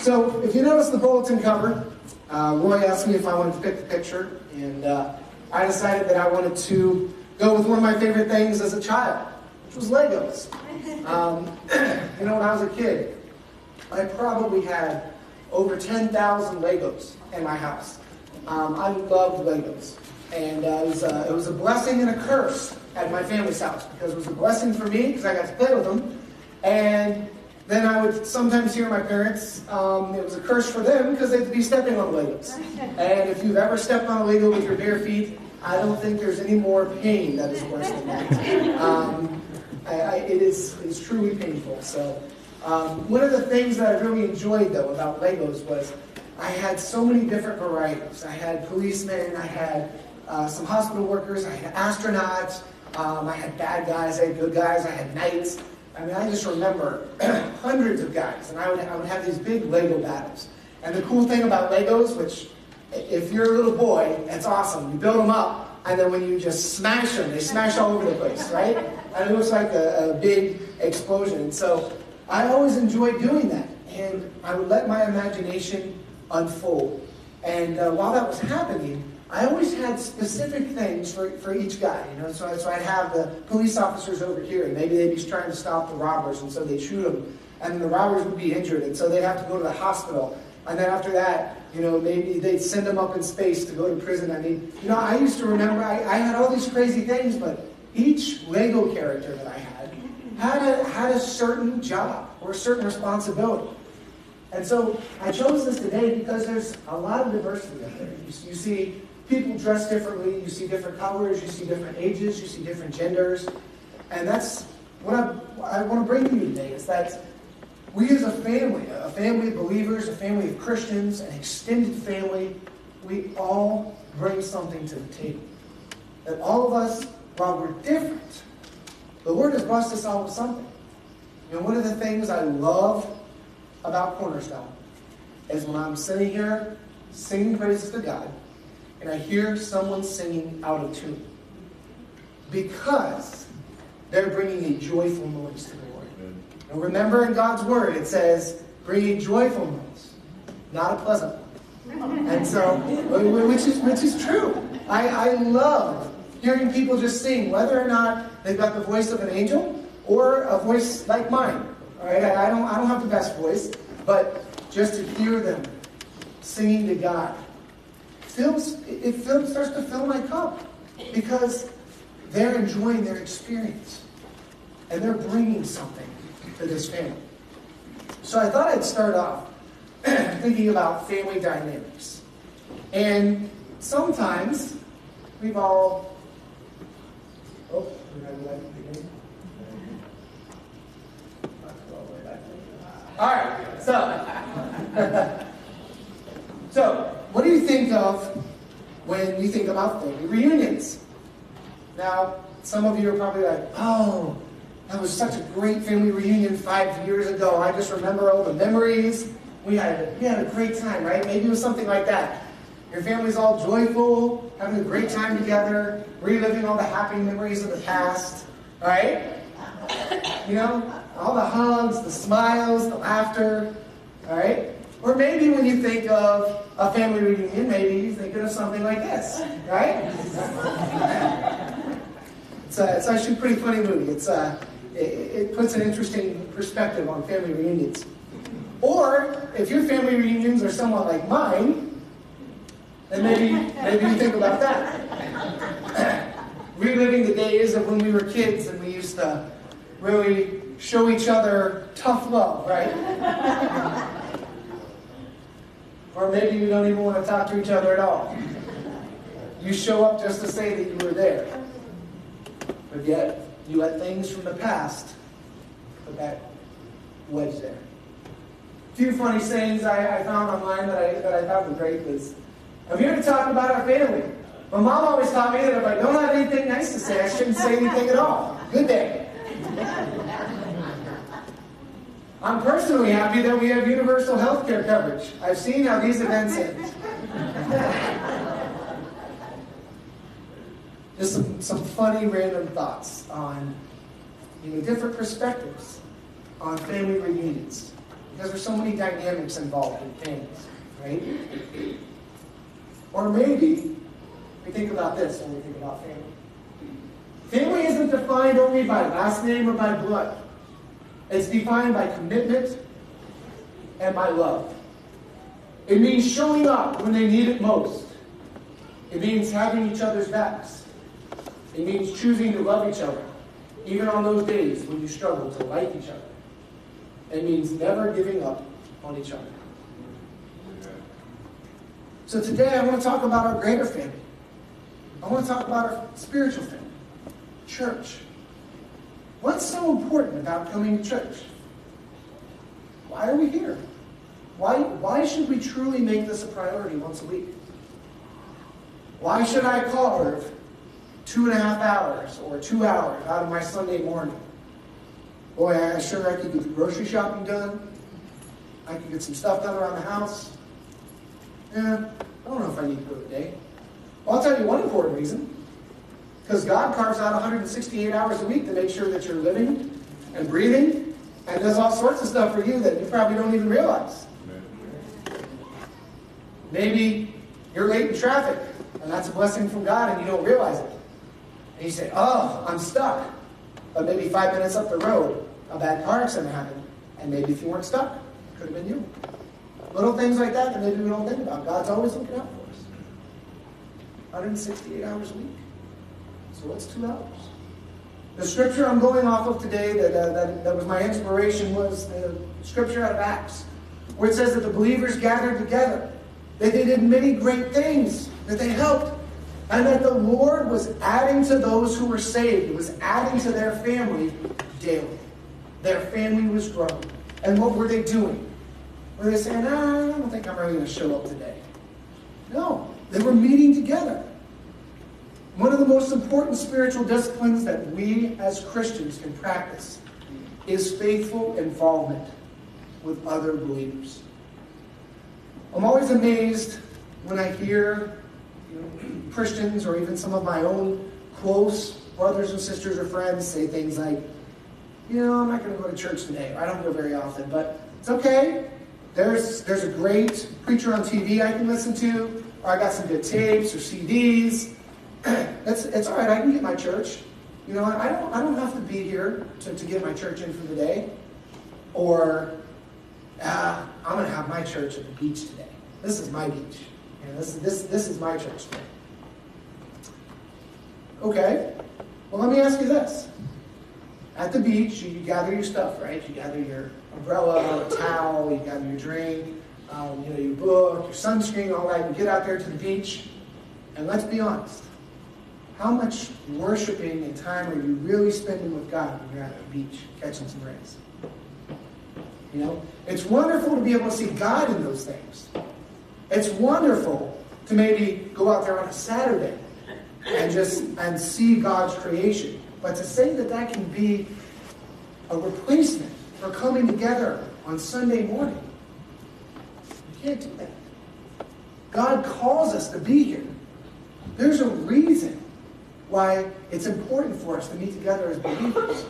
So if you notice the bulletin cover, Roy asked me if I wanted to pick the picture, and I decided that I wanted to go with one of my favorite things as a child, which was Legos. When I was a kid, I probably had over 10,000 Legos in my house. I loved Legos, and it was a blessing and a curse at my family's house, because it was a blessing for me because I got to play with them, and then I would sometimes hear my parents, it was a curse for them because they'd be stepping on Legos. And if you've ever stepped on a Lego with your bare feet, I don't think there's any more pain that is worse than that. It's truly painful. So one of the things that I really enjoyed, though, about Legos was I had so many different varieties. I had policemen, I had some hospital workers, I had astronauts, I had bad guys, I had good guys, I had knights. I mean, I just remember hundreds of guys, and I would have these big Lego battles. And the cool thing about Legos, which if you're a little boy, it's awesome. You build them up, and then when you just smash them, they smash all over the place, right? And it looks like a big explosion. And so I always enjoyed doing that, and I would let my imagination unfold. And while that was happening, I always had specific things for each guy, So I'd have the police officers over here, and maybe they'd be trying to stop the robbers, and so they'd shoot them, and the robbers would be injured, and so they'd have to go to the hospital. And then after that, maybe they'd send them up in space to go to prison. I mean, I used to remember, I had all these crazy things, but each Lego character that I had a certain job or a certain responsibility. And so I chose this today because there's a lot of diversity out there. You see people dressed differently, you see different colors, you see different ages, you see different genders. And that's what I want to bring to you today, is that we as a family of believers, a family of Christians, an extended family, we all bring something to the table. That all of us, while we're different, the Lord has blessed us all with something. One of the things I love about Cornerstone is when I'm sitting here singing praises to God, and I hear someone singing out of tune, because they're bringing a joyful noise to the Lord. And remember, in God's Word, it says, bring a joyful noise, not a pleasant one. And so, which is true. I love hearing people just sing, whether or not they've got the voice of an angel or a voice like mine. All right, I don't have the best voice, but just to hear them singing to God starts to fill my cup, because they're enjoying their experience and they're bringing something to this family. So I thought I'd start off thinking about family dynamics. And sometimes we've all... Oh, we have the light at the beginning. All right, so what do you think of when you think about family reunions? Now, some of you are probably like, oh, that was such a great family reunion 5 years ago. I just remember all the memories. We had a great time, right? Maybe it was something like that. Your family's all joyful, having a great time together, reliving all the happy memories of the past, right? All the hugs, the smiles, the laughter, all right? Or maybe when you think of a family reunion, maybe you think of something like this, right? It's actually a pretty funny movie. It puts an interesting perspective on family reunions. Or if your family reunions are somewhat like mine, then maybe you think about that. Reliving the days of when we were kids and we used to really show each other tough love, right? Or maybe you don't even want to talk to each other at all. You show up just to say that you were there. But yet, you let things from the past put that wedge there. A few funny sayings I found online that I thought were great was, I'm here to talk about our family. My mom always taught me that if I don't have anything nice to say, I shouldn't say anything at all. Good day. I'm personally happy that we have universal health care coverage. I've seen how these events end. Just some funny random thoughts on different perspectives on family reunions. Because there's so many dynamics involved in families, right? Or maybe we think about this when we think about family. Family isn't defined only by last name or by blood. It's defined by commitment and by love. It means showing up when they need it most. It means having each other's backs. It means choosing to love each other, even on those days when you struggle to like each other. It means never giving up on each other. So today I want to talk about our greater family. I want to talk about our spiritual family, church. What's so important about coming to church? Why are we here? Why should we truly make this a priority once a week? Why should I carve 2.5 hours or 2 hours out of my Sunday morning? Boy, I could get the grocery shopping done. I could get some stuff done around the house. Yeah, I don't know if I need to go today. Well, I'll tell you one important reason. Because God carves out 168 hours a week to make sure that you're living and breathing and does all sorts of stuff for you that you probably don't even realize. Maybe you're late in traffic, and that's a blessing from God, and you don't realize it. And you say, oh, I'm stuck. But maybe 5 minutes up the road, a bad car accident happened, and maybe if you weren't stuck, it could have been you. Little things like that that maybe we don't think about. God's always looking out for us. 168 hours a week. So what's 2 hours? The scripture I'm going off of today that was my inspiration was the scripture out of Acts, where it says that the believers gathered together, that they did many great things, that they helped, and that the Lord was adding to those who were saved. It was adding to their family daily. Their family was growing. And what were they doing? Were they saying, I don't think I'm really going to show up today? No, they were meeting together. One of the most important spiritual disciplines that we as Christians can practice is faithful involvement with other believers. I'm always amazed when I hear Christians or even some of my own close brothers and sisters or friends say things like, I'm not going to go to church today. I don't go very often, but it's okay. There's a great preacher on TV I can listen to, or I got some good tapes or CDs. It's all right. I can get my church. I don't have to be here to get my church in for the day. Or I'm going to have my church at the beach today. This is my beach. This is my church today. Okay. Well, let me ask you this. At the beach, you gather your stuff, right? You gather your umbrella, a towel, you gather your drink, your book, your sunscreen, all that. You get out there to the beach, and let's be honest. How much worshiping and time are you really spending with God when you're at the beach catching some rays? It's wonderful to be able to see God in those things. It's wonderful to maybe go out there on a Saturday and see God's creation. But to say that can be a replacement for coming together on Sunday morning, you can't do that. God calls us to be here. There's a reason why it's important for us to meet together as believers.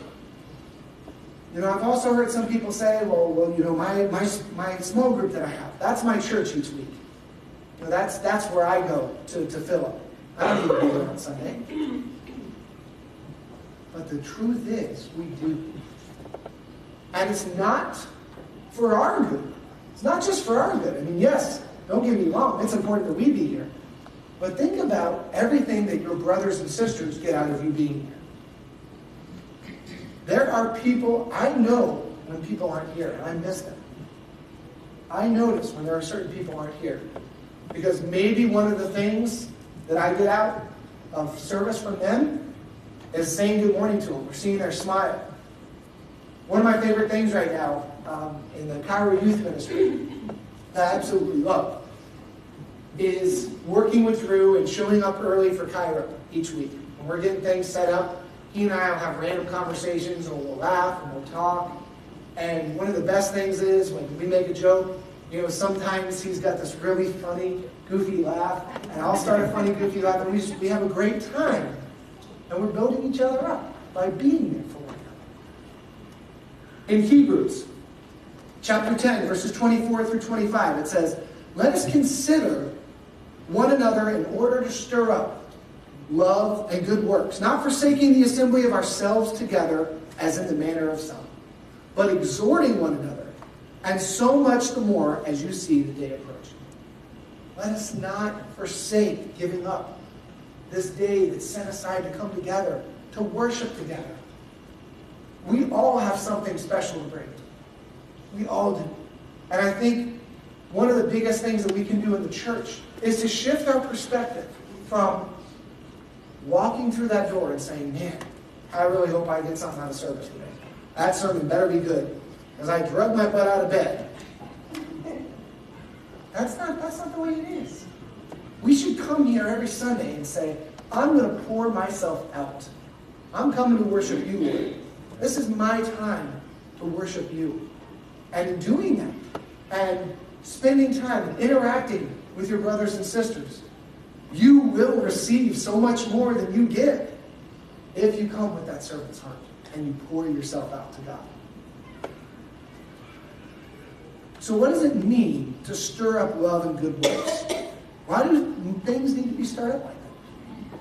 I've also heard some people say, my small group that I have, that's my church each week. That's where I go to fill up. I don't need to be there on Sunday. But the truth is, we do. And it's not for our good. It's not just for our good. Yes, don't get me wrong, it's important that we be here. But think about everything that your brothers and sisters get out of you being here. There are people, I know when people aren't here, and I miss them. I notice when there are certain people aren't here. Because maybe one of the things that I get out of service from them is saying good morning to them or seeing their smile. One of my favorite things right now in the Cairo Youth Ministry that I absolutely love is working with Drew and showing up early for Cairo each week. When we're getting things set up, he and I will have random conversations and we'll laugh and we'll talk. And one of the best things is when we make a joke, sometimes he's got this really funny, goofy laugh, and I'll start a funny, goofy laugh, and we have a great time. And we're building each other up by being there for one another. In Hebrews, chapter 10, verses 24 through 25, it says, "Let us consider one another in order to stir up love and good works, not forsaking the assembly of ourselves together as in the manner of some, but exhorting one another, and so much the more as you see the day approaching." Let us not forsake giving up this day that's set aside to come together, to worship together. We all have something special to bring. We all do. And I think one of the biggest things that we can do in the church is to shift our perspective from walking through that door and saying, "Man, I really hope I get something out of service today. That sermon better be good, because I drug my butt out of bed." That's not the way it is. We should come here every Sunday and say, "I'm going to pour myself out. I'm coming to worship you, Lord. This is my time to worship you." And in doing that, and spending time and interacting with your brothers and sisters, you will receive so much more than you give if you come with that servant's heart and you pour yourself out to God. So what does it mean to stir up love and good works? Why do things need to be stirred up like that?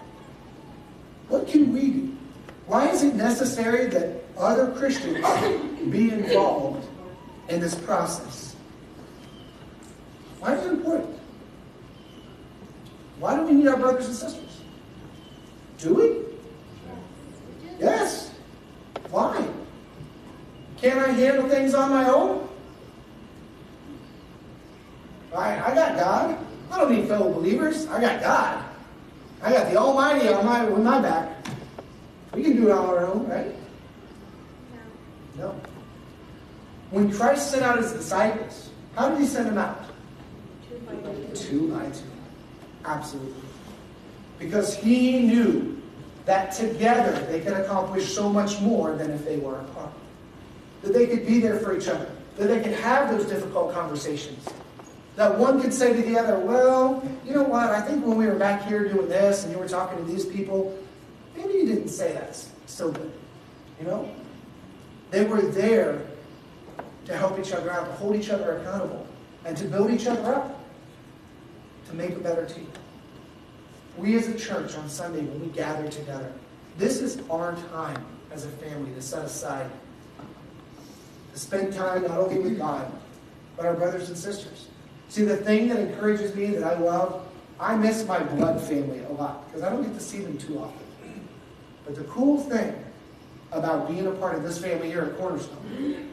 What can we do? Why is it necessary that other Christians be involved in this process? Why is it important? Why do we need our brothers and sisters? Do we? Yes. Why? Can't I handle things on my own? I got God. I don't need fellow believers. I got God. I got the Almighty on my back. We can do it on our own, right? No. When Christ sent out his disciples, how did he send them out? 2 by 2. Absolutely. Because he knew that together they could accomplish so much more than if they were apart. That they could be there for each other. That they could have those difficult conversations. That one could say to the other, "Well, you know what, I think when we were back here doing this and you were talking to these people, maybe you didn't say that so good." You know? They were there to help each other out, to hold each other accountable, and to build each other up, to make a better team. We as a church on Sunday, when we gather together, this is our time as a family to set aside, to spend time not only with God, but our brothers and sisters. See, the thing that encourages me, that I love, I miss my blood family a lot, because I don't get to see them too often. But the cool thing about being a part of this family here at Cornerstone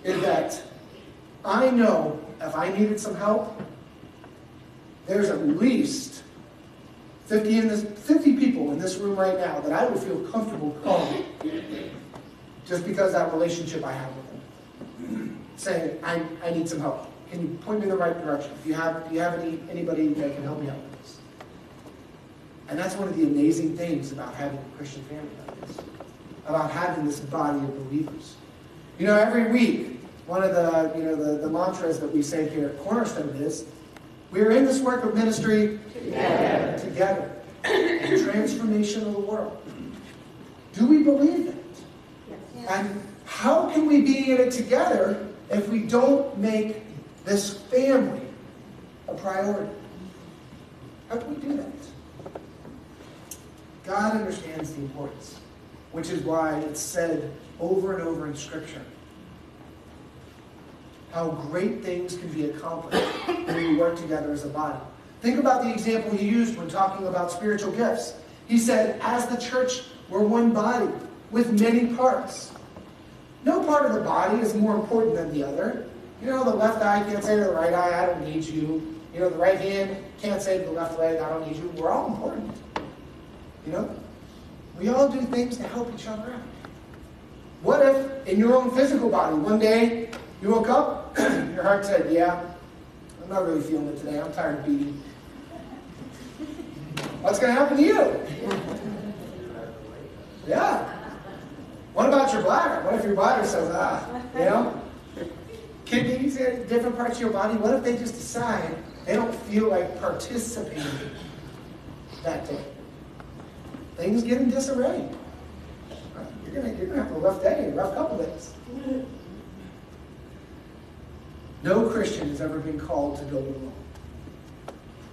is that I know if I needed some help, there's at least 50 people in this room right now that I would feel comfortable calling, just because of that relationship I have with them, saying, I need some help. Can you point me in the right direction? Do you have anybody that can help me out with this? And that's one of the amazing things about having a Christian family like this, about having this body of believers. You know, every week, one of the mantras that we say here at Cornerstone is, we're in this work of ministry together. The transformation of the world. Do we believe that? Yes. And how can we be in it together if we don't make this family a priority? How can we do that? God understands the importance, which is why it's said over and over in Scripture how great things can be accomplished when we work together as a body. Think about the example he used when talking about spiritual gifts. He said, as the church, we're one body with many parts. No part of the body is more important than the other. You know, the left eye can't say to the right eye, "I don't need you." You know, the right hand can't say to the left leg, "I don't need you." We're all important. You know? We all do things to help each other out. What if, in your own physical body, one day you woke up, your heart said, "Yeah, I'm not really feeling it today. I'm tired of beating." What's going to happen to you? Yeah. What about your bladder? What if your bladder says, you know? Kidneys, different parts of your body, what if they just decide they don't feel like participating that day? Things get in disarray. You're gonna have a rough day, a rough couple days. No Christian has ever been called to go it alone.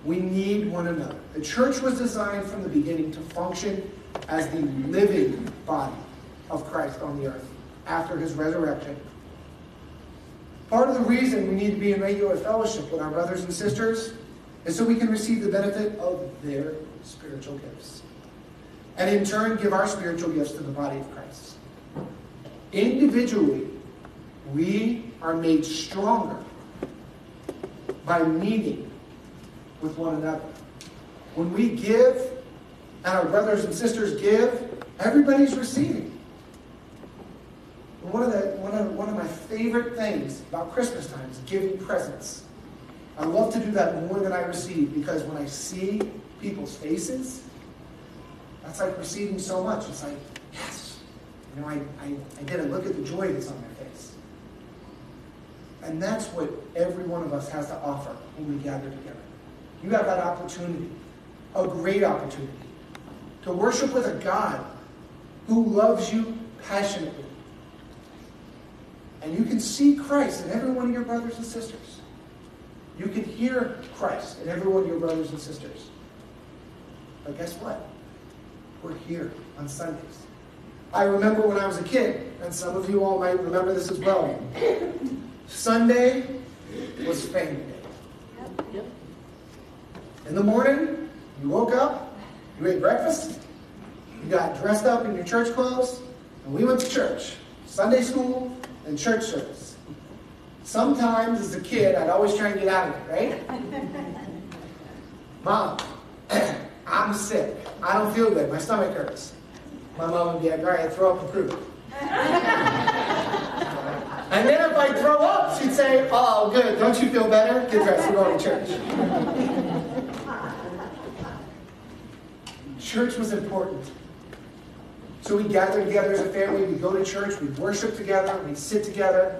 We need one another. The church was designed from the beginning to function as the living body of Christ on the earth after his resurrection. Part of the reason we need to be in regular fellowship with our brothers and sisters is so we can receive the benefit of their spiritual gifts, and in turn give our spiritual gifts to the body of Christ. Individually, we are made stronger by meeting with one another. When we give, and our brothers and sisters give, everybody's receiving. One of my favorite things about Christmas time is giving presents. I love to do that more than I receive, because when I see people's faces, that's like receiving so much. It's like, yes, I get a look at the joy that's on their face. And that's what every one of us has to offer when we gather together. You have that opportunity, a great opportunity, to worship with a God who loves you passionately. And you can see Christ in every one of your brothers and sisters. You can hear Christ in every one of your brothers and sisters. But guess what? We're here on Sundays. I remember when I was a kid, and some of you all might remember this as well. Sunday was family day. Yep. In the morning, you woke up, you ate breakfast, you got dressed up in your church clothes, and we went to church. Sunday school and church service. Sometimes as a kid, I'd always try and get out of it, right? Mom, I'm sick. I don't feel good. My stomach hurts. My mom would be like, all right, throw up and prove it. And then if I throw up, she'd say, oh, good. Don't you feel better? Get dressed. We're going to church. Church was important. So we gathered together as a family. We'd go to church. We'd worship together. We'd sit together.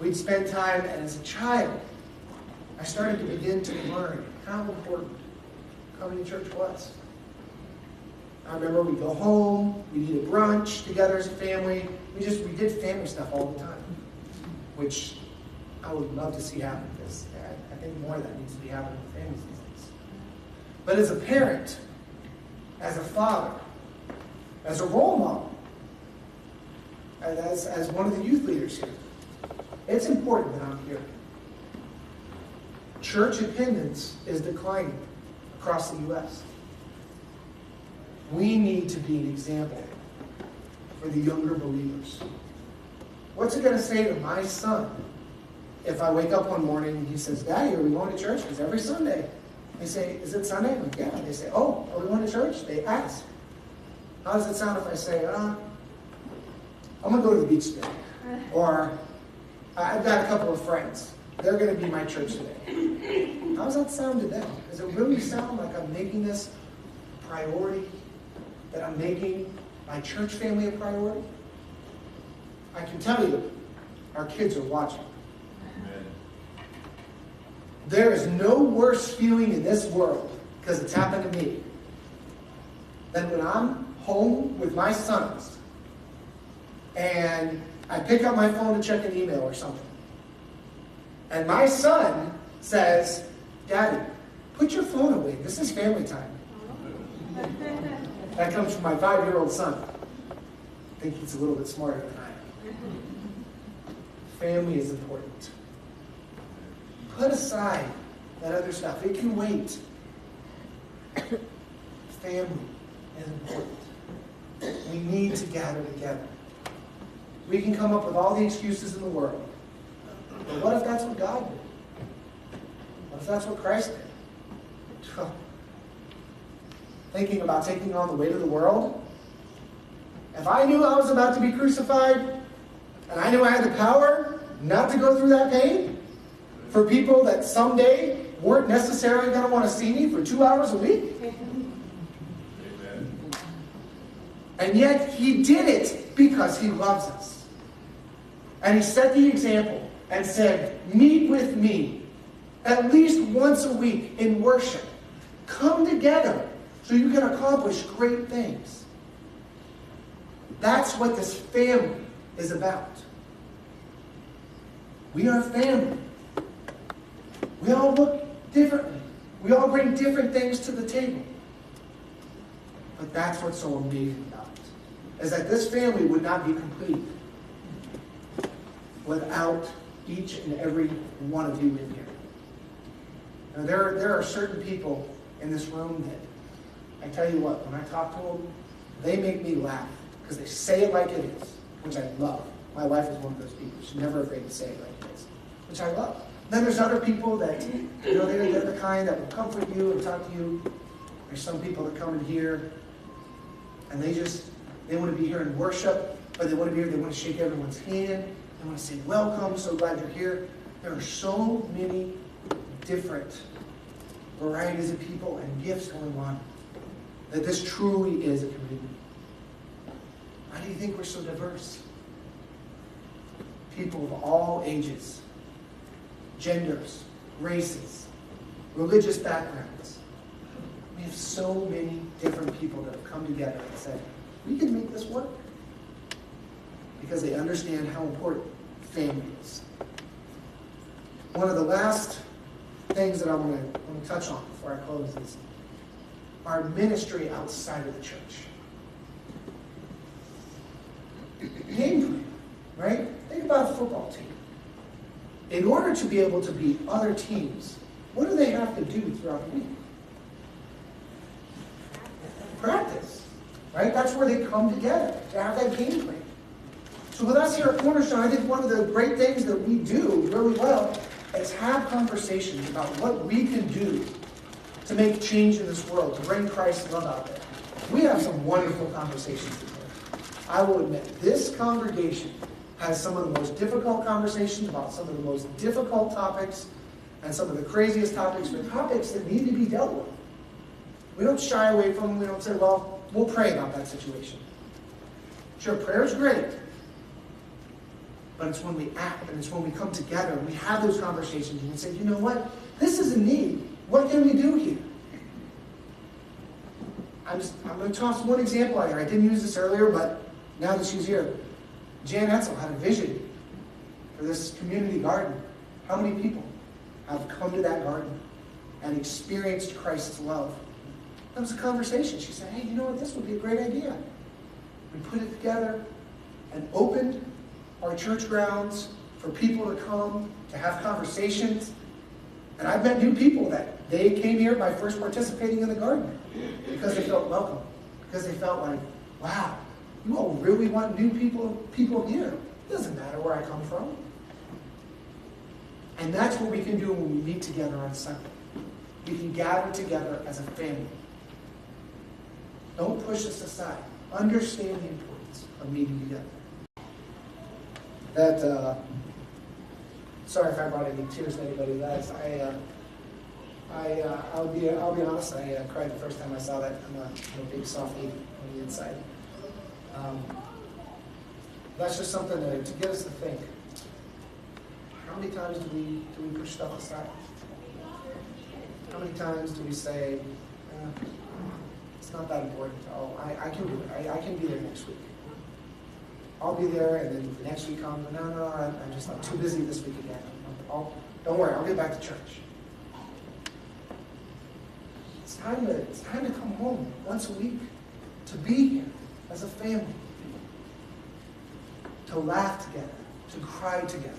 We'd spend time. And as a child, I started to begin to learn how important coming to church was. I remember we'd go home. We'd eat a brunch together as a family. We did family stuff all the time, which I would love to see happen, because I think more of that needs to be happening with families these days. But as a parent, as a father, as a role model, and as one of the youth leaders here, it's important that I'm here. Church attendance is declining across the U.S. We need to be an example for the younger believers. What's it going to say to my son if I wake up one morning and he says, Daddy, are we going to church? Because every Sunday, they say, is it Sunday? I'm like, yeah. They say, oh, are we going to church? They ask. How does it sound if I say, I'm going to go to the beach today? Or, I've got a couple of friends. They're going to be my church today. How does that sound to them? Does it really sound like I'm making this a priority? That I'm making my church family a priority? I can tell you, our kids are watching. Amen. There is no worse feeling in this world, because it's happened to me, than when I'm home with my sons and I pick up my phone to check an email or something. And my son says, Daddy, put your phone away. This is family time. That comes from my 5-year-old son. I think he's a little bit smarter than I am. Family is important. Put aside that other stuff. It can wait. Family is important. We need to gather together. We can come up with all the excuses in the world. But what if that's what God did? What if that's what Christ did? Thinking about taking on the weight of the world. If I knew I was about to be crucified, and I knew I had the power not to go through that pain, for people that someday weren't necessarily going to want to see me for 2 hours a week. Amen. And yet he did it because he loves us. And he set the example and said, meet with me at least once a week in worship. Come together so you can accomplish great things. That's what this family is about. We are family We all look differently. We all bring different things to the table. But that's what's so amazing about it, is that this family would not be complete without each and every one of you in here. Now, there are certain people in this room that, I tell you what, when I talk to them, they make me laugh because they say it like it is, which I love. My wife is one of those people. She's never afraid to say it like it is, which I love. Then there's other people that, they're the kind that will comfort you and talk to you. There's some people that come in here and they want to be here and worship, but they want to be here, they want to shake everyone's hand. They want to say, welcome, so glad you're here. There are so many different varieties of people and gifts going on that this truly is a community. Why do you think we're so diverse? People of all ages, genders, races, religious backgrounds. We have so many different people that have come together and said, we can make this work. Because they understand how important family is. One of the last things that I want to touch on before I close is our ministry outside of the church. Game plan, right? Think about a football team. In order to be able to beat other teams, what do they have to do throughout the week? Practice, right? That's where they come together to have that game plan. So with us here at Cornerstone, I think one of the great things that we do really well is have conversations about what we can do to make change in this world, to bring Christ's love out there. We have some wonderful conversations today. I will admit, this congregation has some of the most difficult conversations about some of the most difficult topics and some of the craziest topics, but topics that need to be dealt with. We don't shy away from them. We don't say, well, we'll pray about that situation. Sure, prayer is great. But it's when we act and it's when we come together and we have those conversations and we say, you know what? This is a need. What can we do here? I'm going to toss one example out here. I didn't use this earlier, but now that she's here, Jan Etzel had a vision for this community garden. How many people have come to that garden and experienced Christ's love? That was a conversation. She said, hey, you know what? This would be a great idea. We put it together and opened our church grounds for people to come, to have conversations. And I've met new people that they came here by first participating in the garden because they felt welcome, because they felt like, wow, you all really want new people here. It doesn't matter where I come from. And that's what we can do when we meet together on Sunday. We can gather together as a family. Don't push us aside. Understand the importance of meeting together. Sorry if I brought any tears to anybody, guys. I'll be honest. I cried the first time I saw that. I'm a big softie on the inside. That's just something to get us to think. How many times do we push stuff aside? How many times do we say, it's not that important? Oh, I can do it. I can be there next week. I'll be there, and then the next week comes. No, I'm too busy this week again. Don't worry, I'll get back to church. It's time to come home once a week, to be here as a family, to laugh together, to cry together,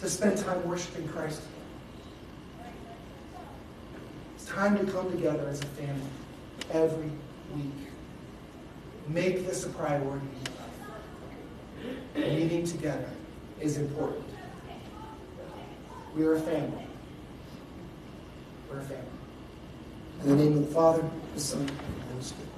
to spend time worshiping Christ together. It's time to come together as a family every week. Make this a priority in your life. Meeting together is important. We are a family. We're a family. In the name of the Father, the Son, and the Holy Spirit.